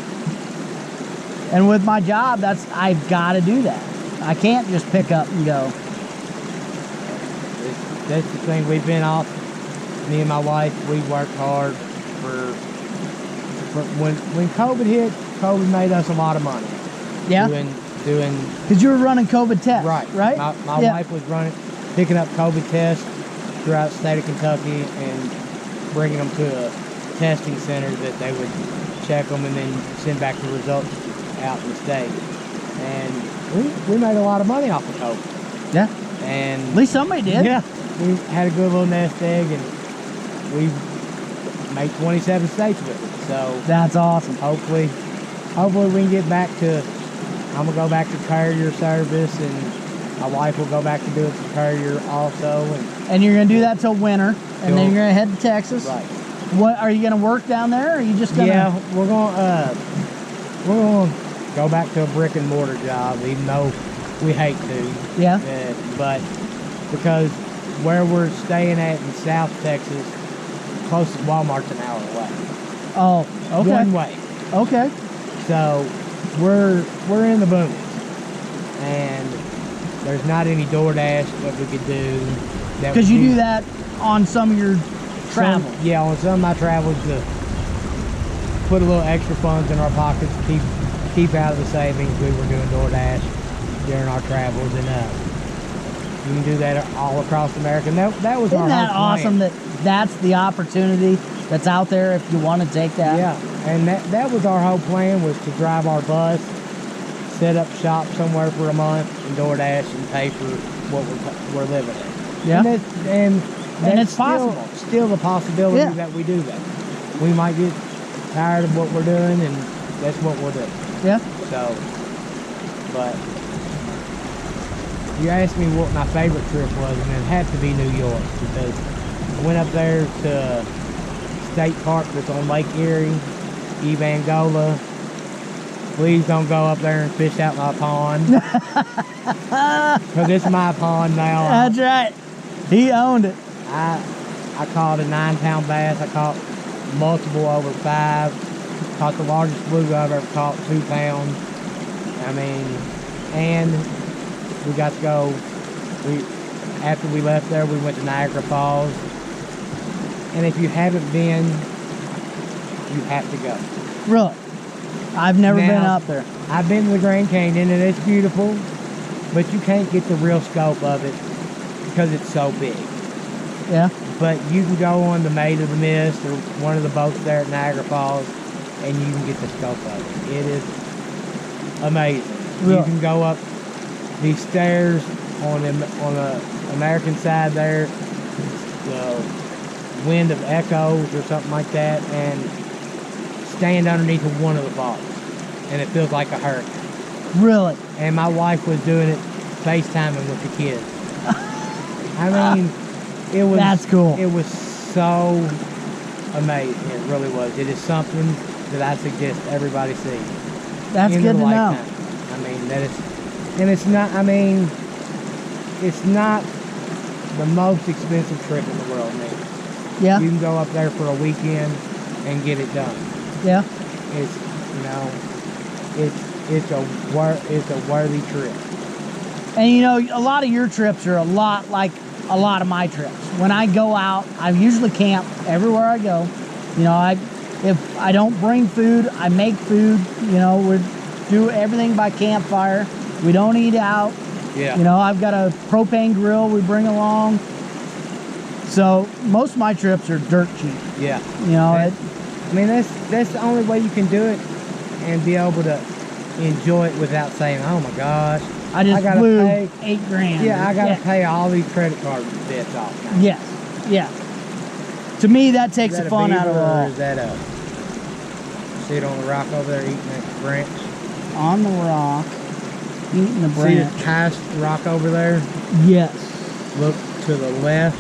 And with my job, I've got to do that. I can't just pick up and go. That's the thing. We've been off. Me and my wife, we worked hard for when COVID hit. COVID made us a lot of money. Yeah. Doing Because you were running COVID tests. right. Right. My wife was picking up COVID tests throughout the state of Kentucky and bringing them to a testing center that they would check them and then send back the results out in the state. And we made a lot of money off of COVID. Yeah. And At least somebody did. yeah, we had a good little nest egg, and we made 27 states with it. So That's awesome. hopefully we can get back to. I'm gonna go back to courier service, and my wife will go back to doing some courier also. And you're gonna do that till winter, and then you're gonna head to Texas. Right. What are you gonna work down there? Or are you just gonna? Yeah, we're gonna go back to a brick and mortar job, even though we hate to. Yeah. But because where we're staying at in South Texas, closest Walmart's an hour away. Oh. Okay. One way. Okay. So we're in the boonies, and there's not any DoorDash that we could do. Because you do that on some of your travel. On some of my travels to put a little extra funds in our pockets to keep out of the savings. We were doing DoorDash during our travels, and you can do that all across America. And that was Isn't our that whole plan. awesome that's the opportunity that's out there if you want to take that? Yeah, and that was our whole plan, was to drive our bus, set up shop somewhere for a month, and DoorDash and pay for what we're living in. Yeah. And that's it's possible. Still the possibility Yeah. that we do that. We might get tired of what we're doing, and that's what we'll do. Yeah. So, but you asked me what my favorite trip was, and it had to be New York, because I went up there to state park that's on Lake Erie, Evangola. Please don't go up there and fish out my pond, because it's my pond now. That's right. He owned it. I caught a 9-pound bass. I caught multiple over 5. Caught the largest bluegill I've ever caught, 2 pounds. I mean, and we got to go. After we left there, we went to Niagara Falls. And if you haven't been, you have to go. Really? I've never been Now, up there. I've been to the Grand Canyon, and it's beautiful, but you can't get the real scope of it because it's so big. Yeah. But you can go on the Maid of the Mist or one of the boats there at Niagara Falls, and you can get the scope of it. It is amazing. Really? You can go up these stairs on the American side there, the Wind of Echoes or something like that, and stand underneath of one of the falls, and it feels like a hurricane. Really? And my wife was doing it FaceTiming with the kids. I mean, it was... That's cool. It was so amazing. It really was. It is something that I suggest everybody see. That's in good their to know. lifetime. I mean, that is... And it's not... I mean, it's not the most expensive trip in the world, man. Yeah. You can go up there for a weekend and get it done. Yeah. It's, you know, it's a worthy trip. And you know, a lot of your trips are a lot like a lot of my trips. When I go out, I usually camp everywhere I go. You know, if I don't bring food, I make food. You know, we do everything by campfire. We don't eat out. Yeah. You know, I've got a propane grill we bring along. So most of my trips are dirt cheap. Yeah. You know, I mean, that's the only way you can do it and be able to enjoy it without saying, "Oh my gosh, I just gotta blew pay $8,000." Yeah, I gotta pay all these credit card debts off now." Yes. Yeah. To me, that takes Is the that a fun out of it beaver, or all. is that a... See it on the rock over there eating that branch? On the rock, eating the See branch. the highest rock over there? Yes. Look to the left.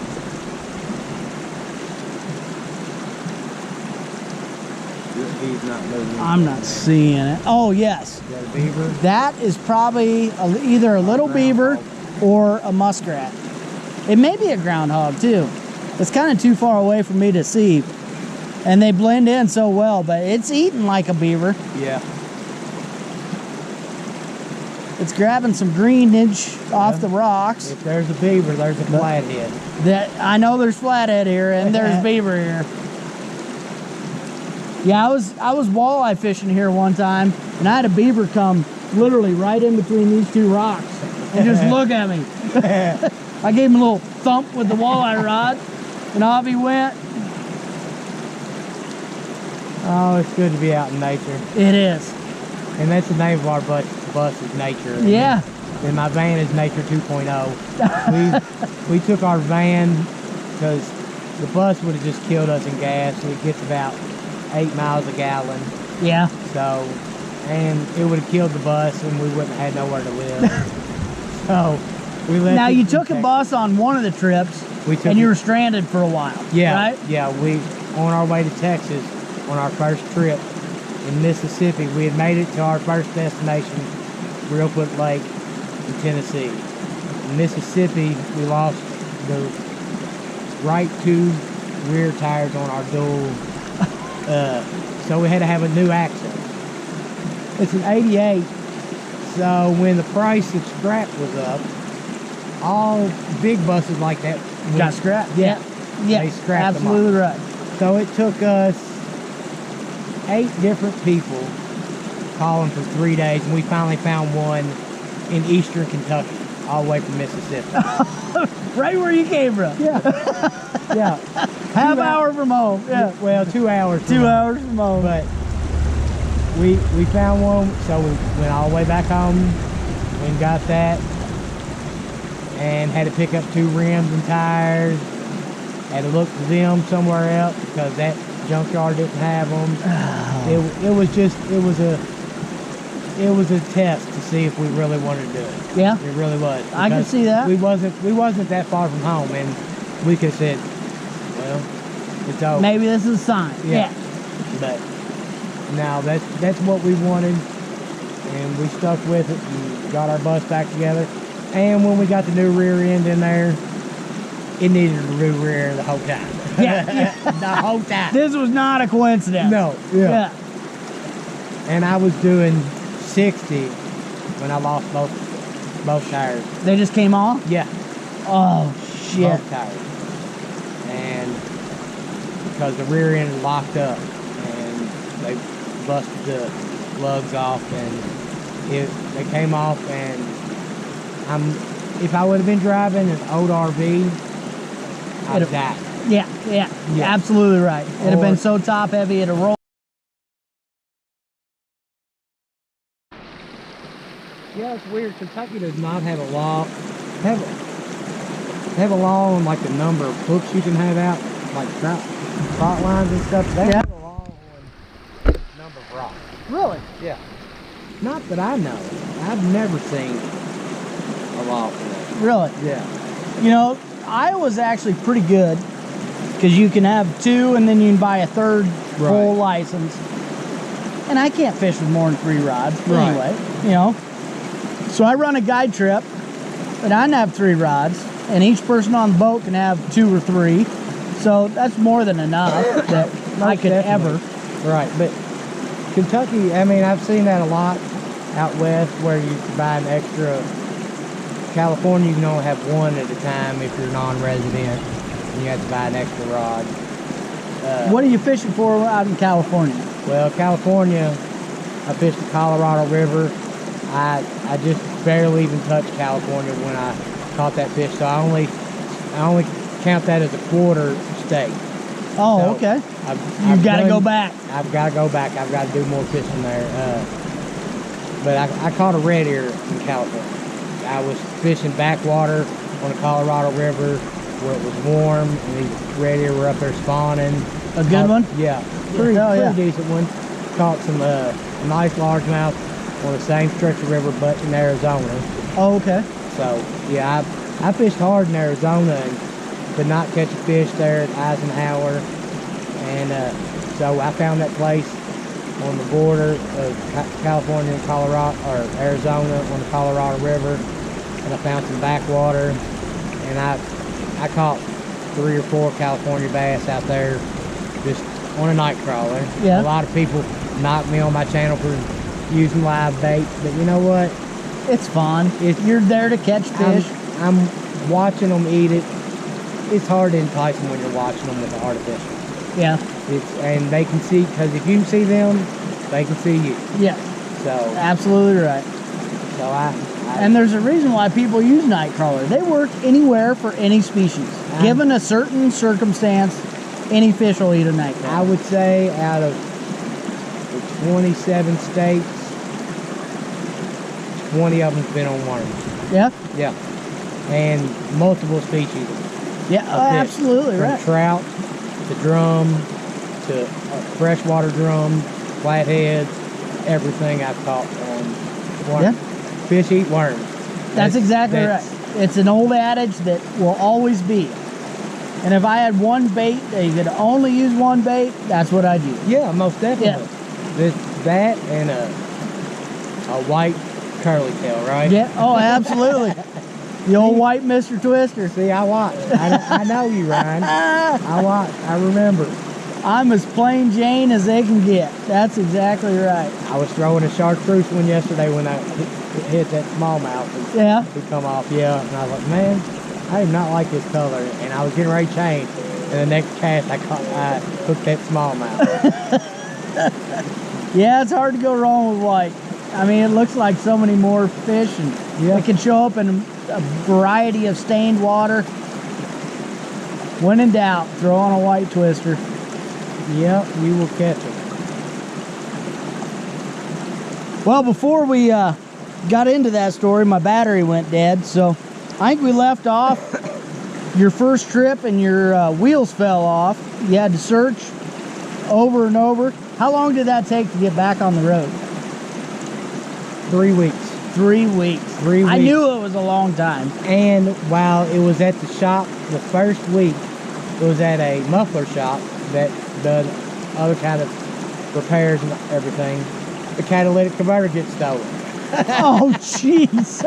This bee's not moving. I'm not seeing it. Oh, yes. Is that a beaver? That is probably either a little beaver or a muskrat. It may be a groundhog, too. It's kind of too far away for me to see. And they blend in so well, but it's eating like a beaver. Yeah. It's grabbing some greenage off the rocks. If there's a beaver, there's a flathead. That I know there's flathead here and there's beaver here. Yeah, I was walleye fishing here one time, and I had a beaver come literally right in between these two rocks and just look at me. I gave him a little thump with the walleye rod, and off he went. Oh, it's good to be out in nature. It is. And that's the name of our bus is Nature. Yeah. And my van is Nature 2.0. we took our van because the bus would have just killed us in gas. It gets about 8 miles a gallon. Yeah. So, and it would have killed the bus and we wouldn't have had nowhere to live. So, we left. Now, you took a bus on one of the trips, and you were stranded for a while, yeah, right? Yeah, on our way to Texas, on our first trip in Mississippi, we had made it to our first destination, Reelfoot Lake in Tennessee. In Mississippi, we lost the right two rear tires on our dual, so we had to have a new axle. It's an 88, so when the price of scrap was up, all big buses like that Got scrapped. Yeah. Yeah. They scrapped Absolutely them right. So it took us 8 different people calling for 3 days, and we finally found one in eastern Kentucky, all the way from Mississippi. Right where you came from. Yeah. Yeah. Half hour from home. Yeah. Well, 2 hours. 2 hours from home. But we found one, so we went all the way back home and got that, and had to pick up 2 rims and tires. Had to look for them somewhere else because that junkyard didn't have them. Oh. It was a test to see if we really wanted to do it. Yeah. It really was. I can see that. We wasn't that far from home, and we could have said, well, it's over. Maybe this is a sign. Yeah. But now that's what we wanted, and we stuck with it and got our bus back together. And when we got the new rear end in there, it needed a new rear end the whole time. Yeah. The whole time. This was not a coincidence. No. Yeah. And I was doing 60 when I lost both tires. They just came off? Yeah. Oh, shit. Both tires. And because the rear end locked up, and they busted the lugs off, and they came off, and if I would have been driving an old RV, I'd have died. Yeah, absolutely right. It'd have been so top heavy, it'd have rolled. Yeah, it's weird. Kentucky does not have a law. Have a law on like the number of hooks you can have out, like trot lines and stuff. They have a law on number of rocks. Really? Yeah. Not that I know. I've never seen a law for that. Really? Yeah. You know, Iowa's actually pretty good because you can have 2 and then you can buy a 3rd full license. And I can't fish with more than 3 rods anyway, you know. So I run a guide trip, and I can have 3 rods, and each person on the boat can have 2 or 3. So that's more than enough that I could ever. Right, but Kentucky, I mean, I've seen that a lot out west where you can buy an extra. California, you can only have 1 at a time if you're non-resident, and you have to buy an extra rod. What are you fishing for out in California? Well, California, I fished the Colorado River. I just barely even touched California when I caught that fish, so I only count that as a quarter state. Oh, so okay. You've got to go back. I've got to go back. I've got to do more fishing there. But I caught a red ear in California. I was fishing backwater on the Colorado River where it was warm, and these red ear were up there spawning. A good one? Yeah, pretty decent one. Caught some nice largemouth on the same stretch of river, but in Arizona. Oh, okay. So yeah, I fished hard in Arizona and could not catch a fish there at Eisenhower, and so I found that place on the border of California and Colorado, or Arizona, on the Colorado River, and I found some backwater, and I caught 3 or 4 California bass out there just on a night crawler. Yeah. A lot of people knock me on my channel for using live bait, but you know what? It's fun. You're there to catch fish. I'm watching them eat it. It's hard to entice them when you're watching them with the artificial. Yeah. And they can see, because if you can see them, they can see you. Yeah. So absolutely right. So and there's a reason why people use night crawler. They work anywhere for any species. Given a certain circumstance, any fish will eat a night crawler. I would say out of the 27 states, 20 of them's been on worms. Yeah? Yeah. And multiple species. Yeah, absolutely right. From trout to drum to freshwater drum, flatheads, everything I've caught on worms. Yeah. Fish eat worms. That's exactly right. It's an old adage that will always be. And if I had one bait, that you could only use one bait, that's what I'd use. Yeah, most definitely. Yeah. That and a white curly tail, right? Yeah. Oh, absolutely. The old white Mr. Twister. See, I watch. I know you, Ryan. I watch. I remember. I'm as plain Jane as they can get. That's exactly right. I was throwing a chartreuse one yesterday when I hit that smallmouth. Yeah. He come off, yeah. And I was like, man, I did not like this color. And I was getting ready to change. And the next cast, I hooked that smallmouth. Yeah, it's hard to go wrong with white. I mean, it looks like so many more fish, and it can show up in a variety of stained water. When in doubt, throw on a white twister. Yep, you will catch it. Well, before we got into that story, my battery went dead, so I think we left off your first trip and your wheels fell off. You had to search over and over. How long did that take to get back on the road? 3 weeks. 3 weeks. 3 weeks. I knew it was a long time. And while it was at the shop the first week, it was at a muffler shop that does other kind of repairs and everything. The catalytic converter gets stolen. Oh, Jesus.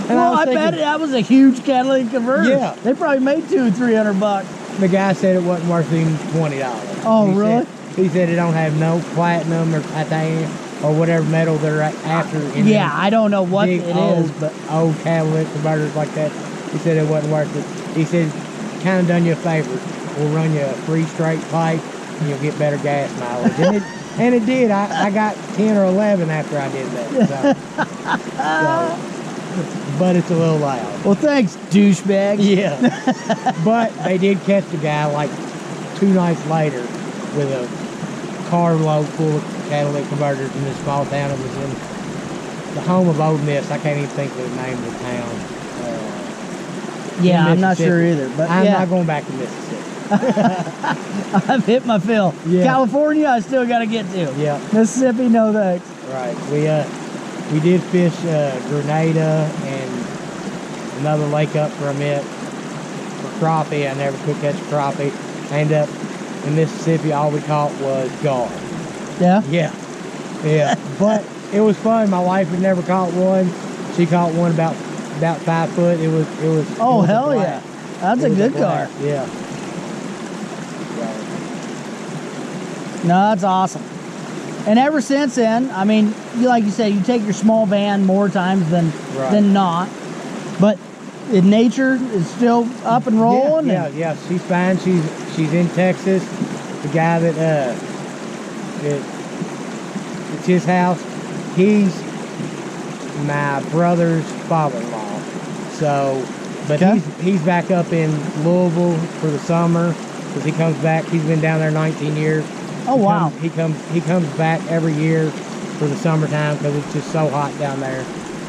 Well, I bet that was a huge catalytic converter. Yeah. They probably made $200 or $300. The guy said it wasn't worth even $20. Oh, really? He said it don't have no platinum or titanium or whatever metal they're after. Yeah, I don't know what it is, but old catalytic converters like that. He said it wasn't worth it. He said, kind of done you a favor. We'll run you a 3 straight pipe and you'll get better gas mileage. And it did. I got 10 or 11 after I did that. But it's a little loud. Well, thanks, douchebag. Yeah. But they did catch the guy like 2 nights later with a carload full of catalytic converters in this small town. It was in the home of Old Miss. I can't even think of the name of the town. Yeah, I'm not sure either. But I'm not going back to Mississippi. I've hit my fill. Yeah. California, I still got to get to. Yeah. Mississippi, no thanks. Right. We did fish Grenada and another lake up from it for crappie. I never could catch crappie. I ended up in Mississippi, all we caught was gar. Yeah? Yeah. But it was fun. My wife had never caught one. She caught one about 5 foot. It was Oh, it was hell yeah. That's a good gar. Yeah. No, that's awesome. And ever since then, I mean, like you said, you take your small van more times than not. But nature is still up and rolling. Yeah. She's fine. She's in Texas. The guy that it's his house. He's my brother's father-in-law. So, but he's back up in Louisville for the summer because he comes back. He's been down there 19 years. Oh, wow. He comes back every year for the summertime because it's just so hot down there.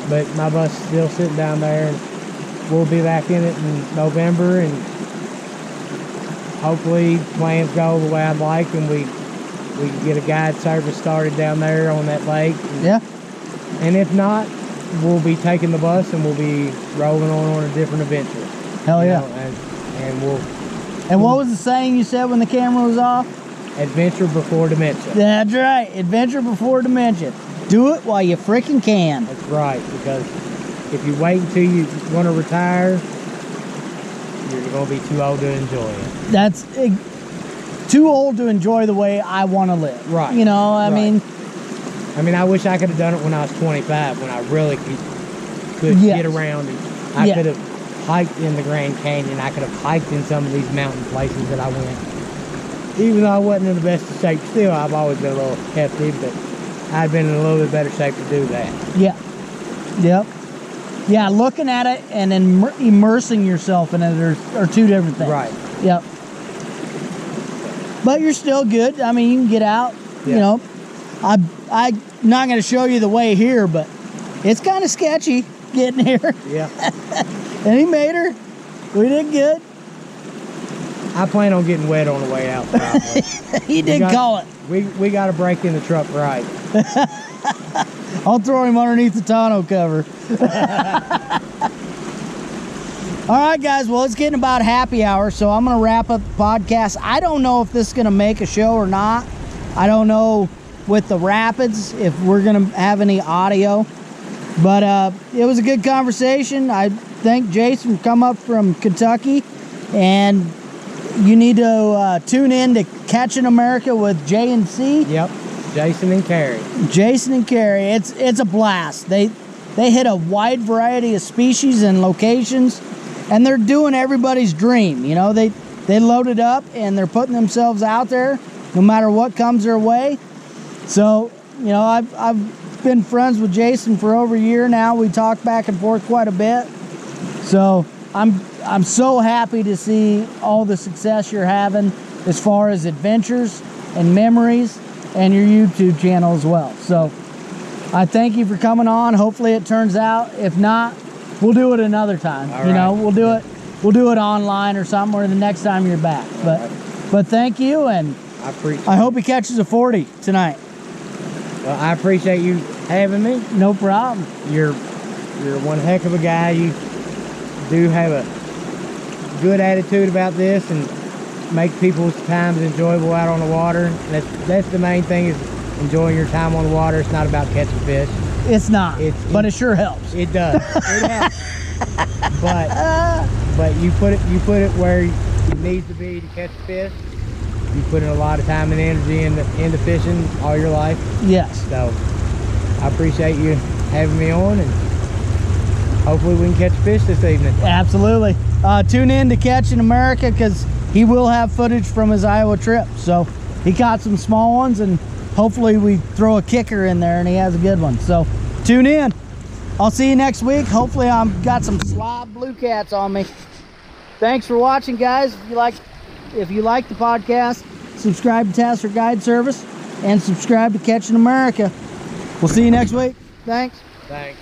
But my bus is still sitting down there, and we'll be back in it in November, and hopefully plans go the way I'd like, and we can get a guide service started down there on that lake. And if not, we'll be taking the bus and we'll be rolling on a different adventure. Hell yeah. And we'll. And what was the saying you said when the camera was off? Adventure before dementia. That's right. Adventure before dementia. Do it while you freaking can. That's right. Because if you wait until you want to retire, you're going to be too old to enjoy it. That's too old to enjoy the way I want to live. Right. You know, I mean, I wish I could have done it when I was 25, when I really could get around. And I could have hiked in the Grand Canyon. I could have hiked in some of these mountain places that I went. Even though I wasn't in the best of shape, still I've always been a little hefty, but I'd been in a little bit better shape to do that. Yeah. Yep. Yeah, looking at it and then immersing yourself in it are two different things. Right. Yep. But you're still good. I mean, you can get out. Yeah. You know, I'm not going to show you the way here, but it's kind of sketchy getting here. Yeah. And he made her. We did good. I plan on getting wet on the way out, probably. He did call it. We got to break in the truck right. I'll throw him underneath the tonneau cover. All right, guys. Well, it's getting about happy hour, so I'm going to wrap up the podcast. I don't know if this is going to make a show or not. I don't know with the rapids if we're going to have any audio. But it was a good conversation. I thank Jason for coming up from Kentucky. And you need to tune in to Catching America with J and C. Yep. Jason and Carrie. Jason and Carrie. It's a blast. They hit a wide variety of species and locations, and they're doing everybody's dream. You know, they load it up and they're putting themselves out there no matter what comes their way. So, you know, I've been friends with Jason for over a year now. We talk back and forth quite a bit. So I'm so happy to see all the success you're having as far as adventures and memories and your YouTube channel as well. So I thank you for coming on. Hopefully it turns out. If not, we'll do it another time. All you right. know, we'll do it online or something, or the next time you're back. But thank you, and I hope he catches a 40 tonight. Well, I appreciate you having me. No problem. You're one heck of a guy. You do have a good attitude about this and make people's times enjoyable out on the water. And that's the main thing, is enjoying your time on the water. It's not about catching fish. It's not, but it sure helps. It does. It helps. But you put it where it needs to be to catch fish. You put in a lot of time and energy into fishing all your life. Yes. So I appreciate you having me on, and hopefully we can catch fish this evening. Absolutely. Tune in to Catching America, because he will have footage from his Iowa trip. So he caught some small ones, and hopefully we throw a kicker in there and he has a good one. So tune in. I'll see you next week. Hopefully I've got some slob blue cats on me. Thanks for watching, guys. If you like the podcast, subscribe to Tasler Guide Service and subscribe to Catching America. We'll see you next week. Thanks. Thanks.